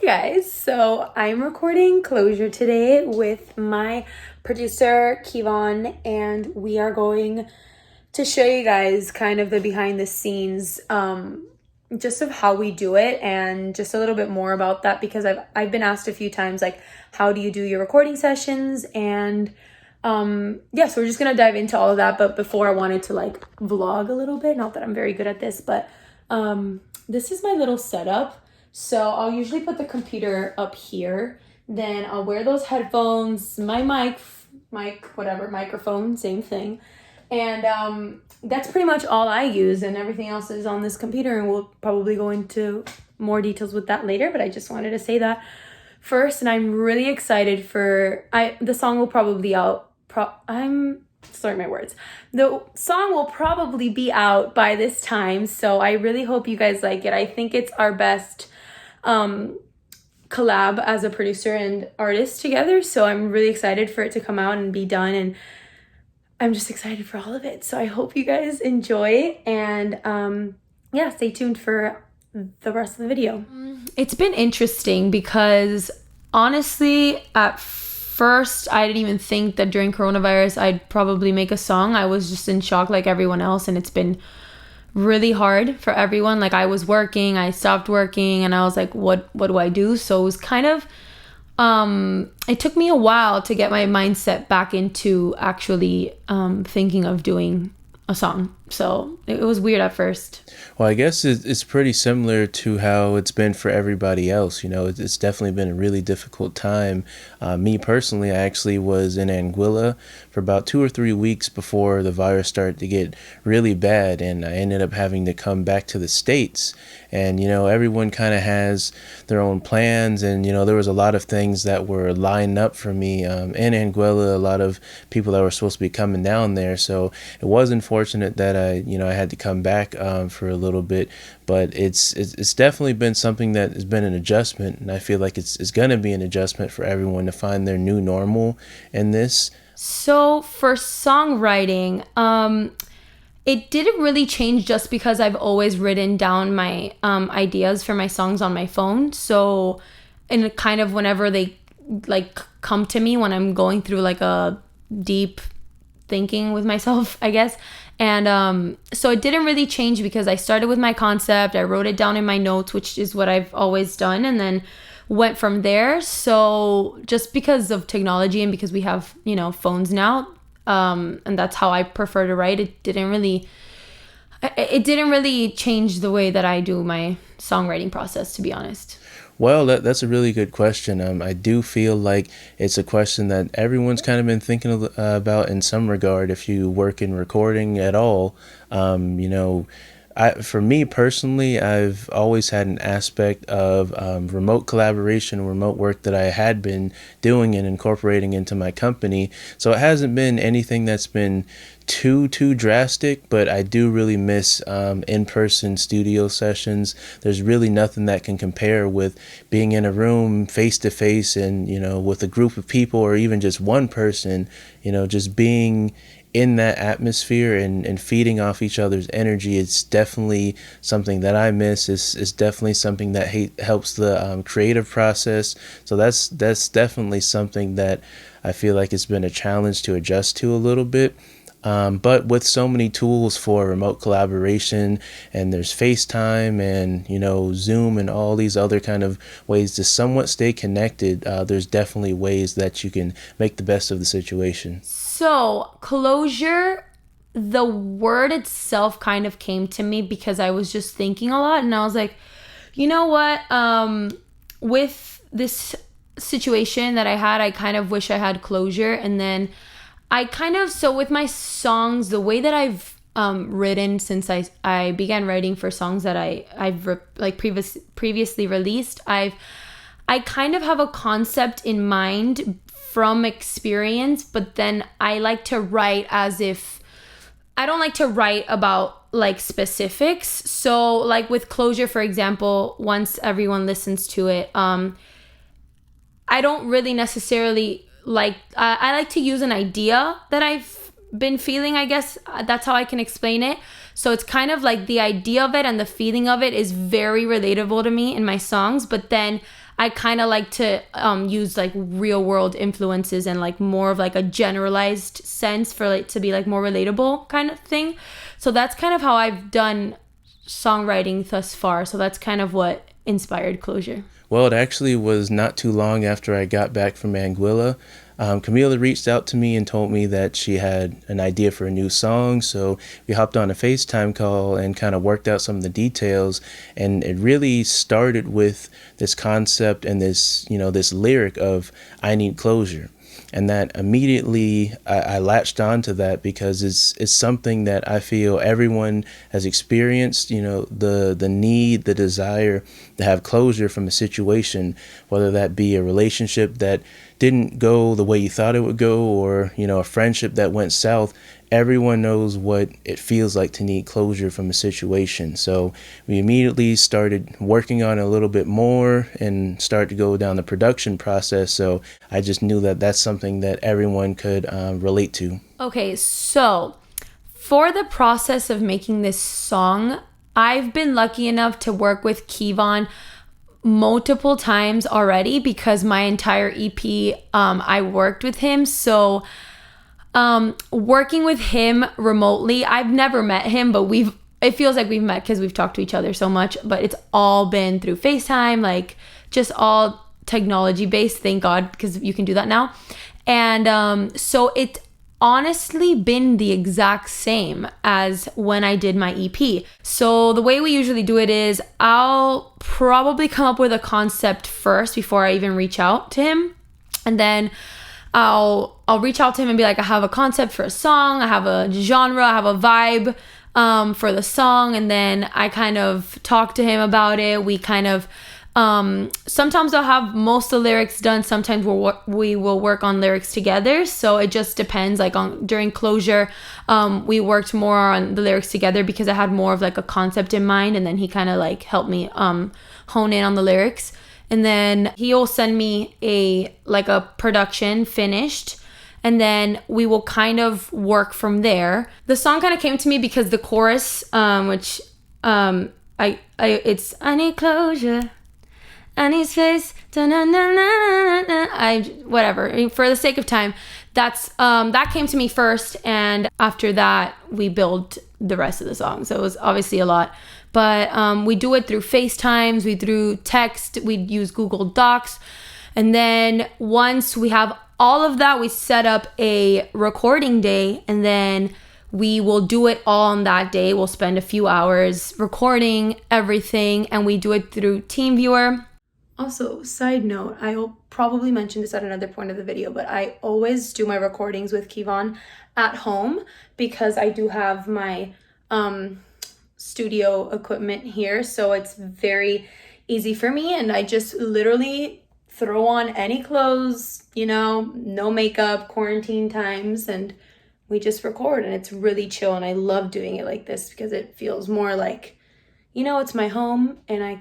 guys, so I'm recording Closure today with my producer Kevon, and we are going to show you guys kind of the behind the scenes just of how we do it, and just a little bit more about that, because I've been asked a few times, like, how do you do your recording sessions? And so we're just gonna dive into all of that. But before, I wanted to like vlog a little bit, not that I'm very good at this, but this is my little setup. So I'll usually put the computer up here, then I'll wear those headphones, my microphone, same thing. And that's pretty much all I use, and everything else is on this computer, and we'll probably go into more details with that later, but I just wanted to say that first. And I'm really excited for, the song will probably out, the song will probably be out by this time, so I really hope you guys like it. I think it's our best collab as a producer and artist together, so I'm really excited for it to come out and be done, and I'm just excited for all of it. So I hope you guys enjoy, and stay tuned for the rest of the video. It's been interesting because honestly, at first I didn't even think that during coronavirus I'd probably make a song. I was just in shock like everyone else, and it's been really hard for everyone. Like, I was working, I stopped working, and I was like, what do I do? So it was kind of it took me a while to get my mindset back into actually thinking of doing a song. So it was weird at first. Well, I guess it's pretty similar to how it's been for everybody else. You know, it's definitely been a really difficult time. Me personally, I actually was in Anguilla for about 2 or 3 weeks before the virus started to get really bad, and I ended up having to come back to the States. And, you know, everyone kind of has their own plans, and, you know, there was a lot of things that were lined up for me in Anguilla, a lot of people that were supposed to be coming down there. So it was unfortunate that I had to come back for a little bit, but it's definitely been something that has been an adjustment, and I feel like it's going to be an adjustment for everyone to find their new normal in this. So for songwriting, it didn't really change just because I've always written down my ideas for my songs on my phone. So, and kind of whenever they like come to me when I'm going through like a deep thinking with myself, I guess. And so it didn't really change because I started with my concept, I wrote it down in my notes, which is what I've always done, and then went from there. So just because of technology and because we have, phones now, and that's how I prefer to write, it didn't really change the way that I do my songwriting process, to be honest. Well, that's a really good question. I do feel like it's a question that everyone's kind of been thinking about in some regard if you work in recording at all. For me personally, I've always had an aspect of remote collaboration, remote work that I had been doing and incorporating into my company. So it hasn't been anything that's been too drastic, but I do really miss in-person studio sessions. There's really nothing that can compare with being in a room face to face and, with a group of people, or even just one person, just being in that atmosphere and feeding off each other's energy. It's definitely something that I miss. It's definitely something that helps the creative process. So that's definitely something that I feel like it's been a challenge to adjust to a little bit. But with so many tools for remote collaboration, and there's FaceTime and, Zoom and all these other kind of ways to somewhat stay connected, there's definitely ways that you can make the best of the situation. So closure, the word itself kind of came to me because I was just thinking a lot, and I was like, you know what? With this situation that I had, I kind of wish I had closure. And then so with my songs, the way that I've written since I began writing for songs that I've previously released, I kind of have a concept in mind from experience, but then I like to write as if I don't like to write about like specifics. So like with Closure, for example, once everyone listens to it, I don't really necessarily I like to use an idea that I've been feeling, I guess. That's how I can explain it. So it's kind of like the idea of it and the feeling of it is very relatable to me in my songs, but then I kind of like to use like real world influences and like more of like a generalized sense for like to be like more relatable kind of thing. So that's kind of how I've done songwriting thus far. So that's kind of what inspired Closure. Well, it actually was not too long after I got back from Anguilla. Camila reached out to me and told me that she had an idea for a new song. So we hopped on a FaceTime call and kind of worked out some of the details. And it really started with this concept and this, this lyric of "I need closure." And that immediately I latched onto that because it's something that I feel everyone has experienced, the need, the desire to have closure from a situation, whether that be a relationship that didn't go the way you thought it would go, or, a friendship that went south. Everyone knows what it feels like to need closure from a situation. So we immediately started working on it a little bit more and started to go down the production process. So I just knew that that's something that everyone could relate to. Okay, so for the process of making this song, I've been lucky enough to work with Kevon multiple times already because my entire EP, I worked with him. So working with him remotely, I've never met him, but it feels like we've met because we've talked to each other so much, but it's all been through FaceTime, like just all technology based, thank God, because you can do that now. And so it honestly been the exact same as when I did my EP. So the way we usually do it is I'll probably come up with a concept first before I even reach out to him, and then I'll reach out to him and be like, I have a concept for a song, I have a genre, I have a vibe for the song, and then I kind of talk to him about it. We kind of sometimes I'll have most of the lyrics done, sometimes we will work on lyrics together, so it just depends. Like during Closure, we worked more on the lyrics together because I had more of like a concept in mind, and then he kind of like helped me hone in on the lyrics. And then he'll send me a production finished, and then we will kind of work from there. The song kind of came to me because the chorus, which it's I need closure, I need space, whatever. For the sake of time, that came to me first, and after that we build the rest of the song. So it was obviously a lot. But we do it through FaceTimes, we do text, we use Google Docs. And then once we have all of that, we set up a recording day, and then we will do it all on that day. We'll spend a few hours recording everything, and we do it through TeamViewer. Also, side note, I'll probably mention this at another point of the video, but I always do my recordings with Kevon at home because I do have my studio equipment here, so it's very easy for me, and I just literally throw on any clothes, no makeup, quarantine times, and we just record, and it's really chill, and I love doing it like this because it feels more like, it's my home, and I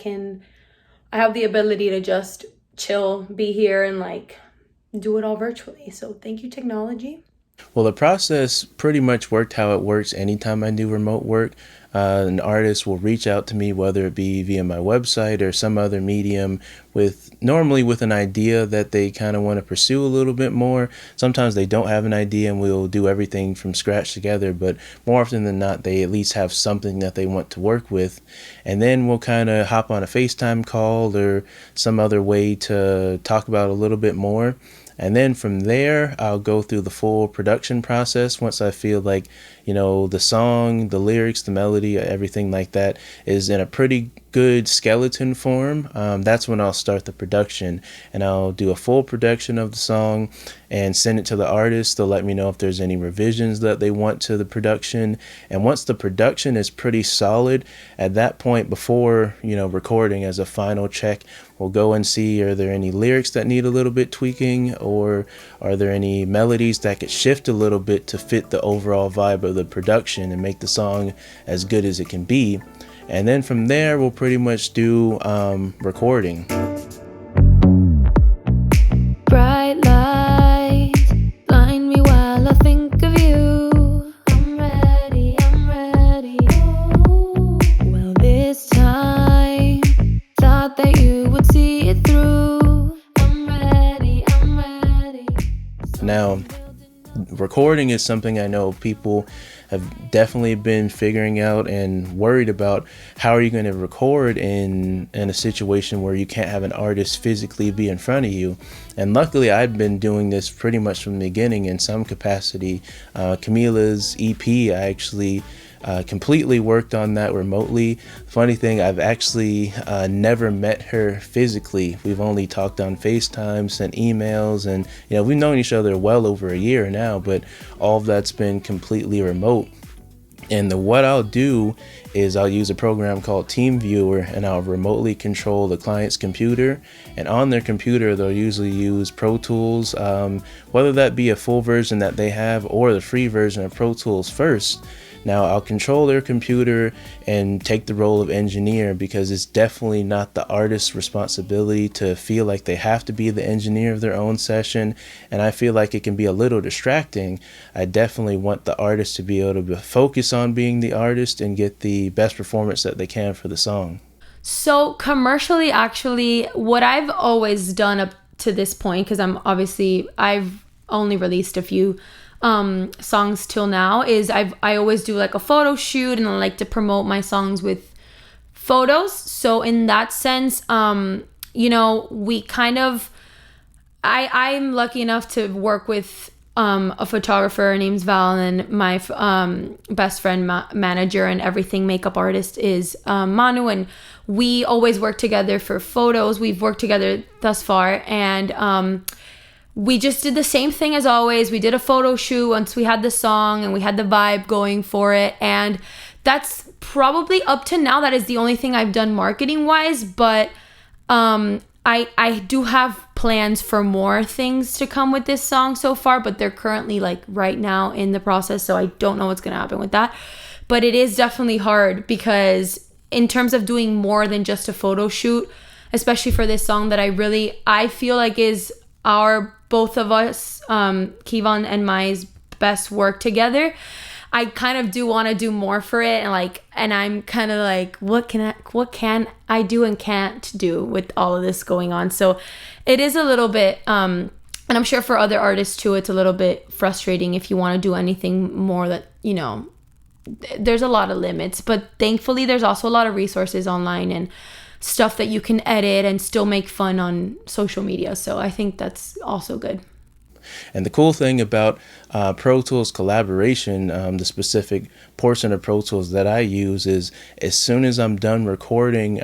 have the ability to just chill, be here, and like do it all virtually. So thank you, technology. Well, the process pretty much worked how it works anytime I do remote work. An artist will reach out to me, whether it be via my website or some other medium, normally with an idea that they kind of want to pursue a little bit more. Sometimes they don't have an idea and we'll do everything from scratch together, but more often than not, they at least have something that they want to work with. And then we'll kind of hop on a FaceTime call or some other way to talk about a little bit more. And then from there, I'll go through the full production process once I feel like, the song, the lyrics, the melody, everything like that is in a pretty good skeleton form. That's when I'll start the production, and I'll do a full production of the song and send it to the artist. They'll let me know if there's any revisions that they want to the production. And once the production is pretty solid, at that point, before, recording as a final check, we'll go and see, are there any lyrics that need a little bit tweaking, or are there any melodies that could shift a little bit to fit the overall vibe of the production and make the song as good as it can be. And then from there, we'll pretty much do recording. Bright lights blind me while I think of you. I'm ready, I'm ready. Well, this time, thought that you would see it through. recording is something I know people have definitely been figuring out and worried about. How are you going to record in a situation where you can't have an artist physically be in front of you? And luckily, I've been doing this pretty much from the beginning in some capacity. Camila's EP, I actually completely worked on that remotely. Funny thing, I've actually never met her physically. We've only talked on FaceTime, sent emails, and we've known each other well over a year now, but all of that's been completely remote. And what I'll do is I'll use a program called TeamViewer, and I'll remotely control the client's computer. And on their computer, they'll usually use Pro Tools, whether that be a full version that they have or the free version of Pro Tools first. Now, I'll control their computer and take the role of engineer, because it's definitely not the artist's responsibility to feel like they have to be the engineer of their own session. And I feel like it can be a little distracting. I definitely want the artist to be able to focus on being the artist and get the best performance that they can for the song. So commercially, actually, what I've always done up to this point, because I've only released a few songs till now, is I always do like a photo shoot, and I like to promote my songs with photos. So in that sense, we kind of, I'm lucky enough to work with a photographer. Her name's Val, and my best friend, manager, and everything makeup artist is Manu, and we always work together for photos. We've worked together thus far, and we just did the same thing as always. We did a photo shoot once we had the song and we had the vibe going for it. And that's probably up to now, that is the only thing I've done marketing wise. But I do have plans for more things to come with this song so far, but they're currently like right now in the process. So I don't know what's going to happen with that. But it is definitely hard, because in terms of doing more than just a photo shoot, especially for this song that I feel like is both of us, Kevon and my best work together, I kind of do want to do more for it, and I'm kind of like, what can I do and can't do with all of this going on? So it is a little bit, and I'm sure for other artists too, it's a little bit frustrating if you want to do anything more that, there's a lot of limits, but thankfully there's also a lot of resources online and stuff that you can edit and still make fun on social media. So I think that's also good. And the cool thing about Pro Tools collaboration, the specific portion of Pro Tools that I use, is as soon as I'm done recording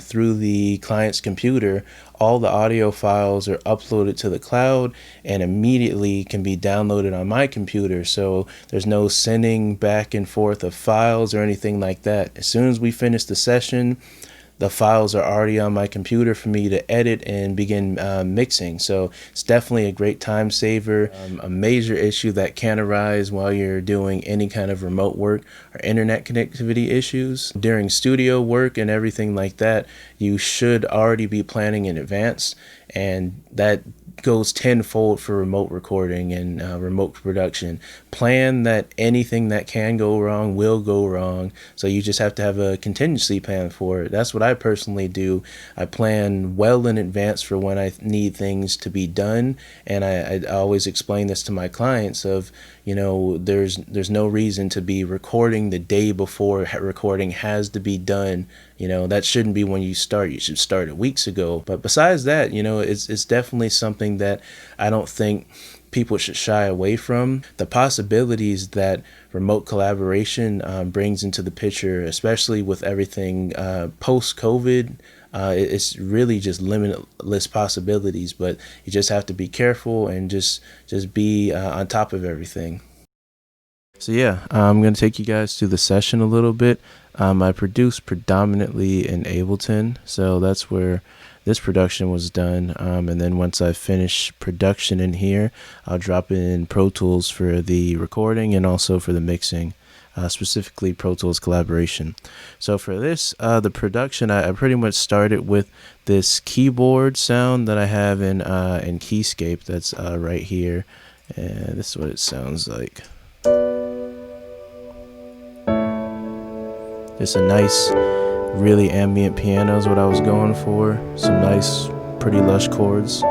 through the client's computer, all the audio files are uploaded to the cloud and immediately can be downloaded on my computer. So there's no sending back and forth of files or anything like that. As soon as we finish the session, the files are already on my computer for me to edit and begin mixing. So it's definitely a great time saver. A major issue that can arise while you're doing any kind of remote work are internet connectivity issues. During studio work and everything like that, you should already be planning in advance, and that goes tenfold for remote recording and remote production. Plan that anything that can go wrong will go wrong, so you just have to have a contingency plan for it. That's what I personally do. I plan well in advance for when I need things to be done, and I always explain this to my clients of, there's no reason to be recording the day before recording has to be done. That shouldn't be when you start. You should start it weeks ago. But besides that, it's definitely something that I don't think people should shy away from. The possibilities that remote collaboration brings into the picture, especially with everything post-COVID, it's really just limitless possibilities, but you just have to be careful and just be on top of everything. So yeah, I'm going to take you guys through the session a little bit. I produced predominantly in Ableton, so that's where this production was done. And then once I finish production in here, I'll drop in Pro Tools for the recording and also for the mixing, specifically Pro Tools collaboration. So for this, the production, I pretty much started with this keyboard sound that I have in Keyscape that's right here. And this is what it sounds like. Just a nice, really ambient piano is what I was going for. Some nice, pretty lush chords.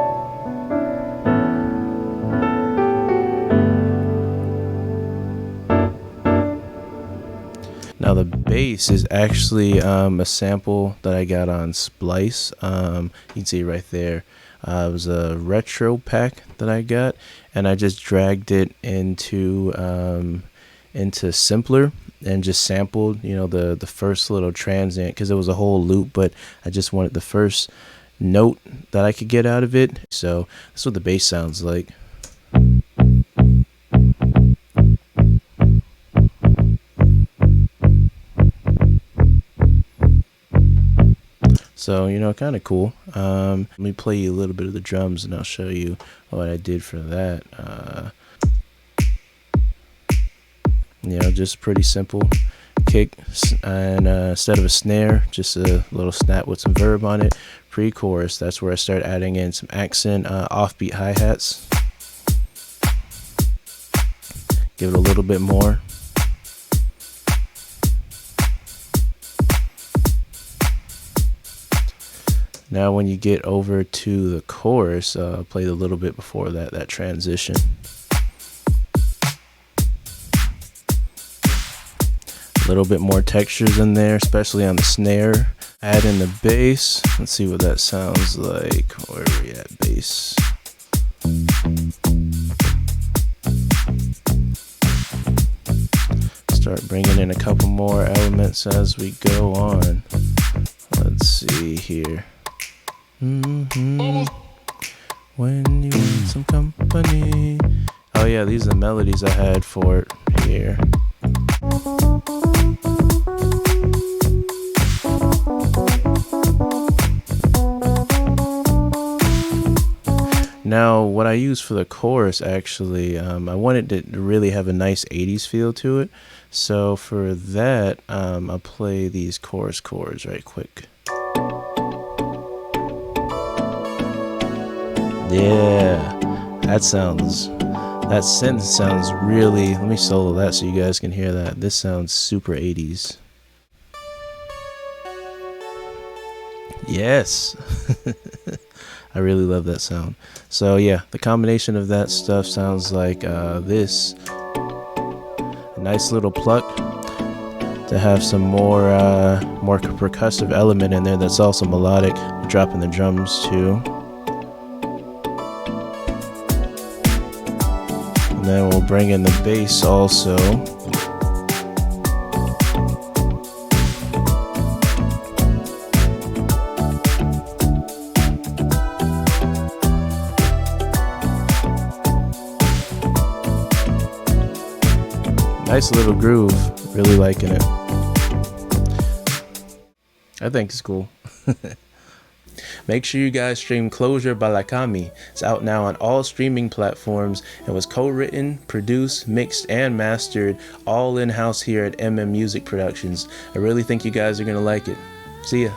bass is actually a sample that I got on Splice. You can see right there. It was a retro pack that I got, and I just dragged it into Simpler and just sampled, you know, the first little transient, because it was a whole loop, but I just wanted the first note that I could get out of it. So that's what the bass sounds like. So, you know, kind of cool. Let me play you a little bit of the drums and I'll show you what I did for that. You know, just pretty simple kick, and instead of a snare, just a little snap with some verb on it. Pre-chorus, that's where I start adding in some accent, offbeat hi-hats. Give it a little bit more. Now when you get over to the chorus, play a little bit before that transition. A little bit more textures in there, especially on the snare. Add in the bass. Let's see what that sounds like. Where are we at, bass? Start bringing in a couple more elements as we go on. Let's see here. When you need some company. Oh yeah, these are the melodies I had for it here. Now, what I use for the chorus, actually, I wanted it to really have a nice 80s feel to it. So for that, I'll play these chorus chords right quick. Yeah, that synth sounds really, let me solo that so you guys can hear that. This sounds super 80s. Yes. I really love that sound. So yeah, the combination of that stuff sounds like this. A nice little pluck to have some more percussive element in there that's also melodic. Dropping the drums too. And then we'll bring in the bass also. Nice little groove, really liking it. I think it's cool. Make sure you guys stream Closure by laCami. It's out now on all streaming platforms and was co-written, produced, mixed, and mastered all in-house here at MM Music Productions. I really think you guys are gonna like it. See ya.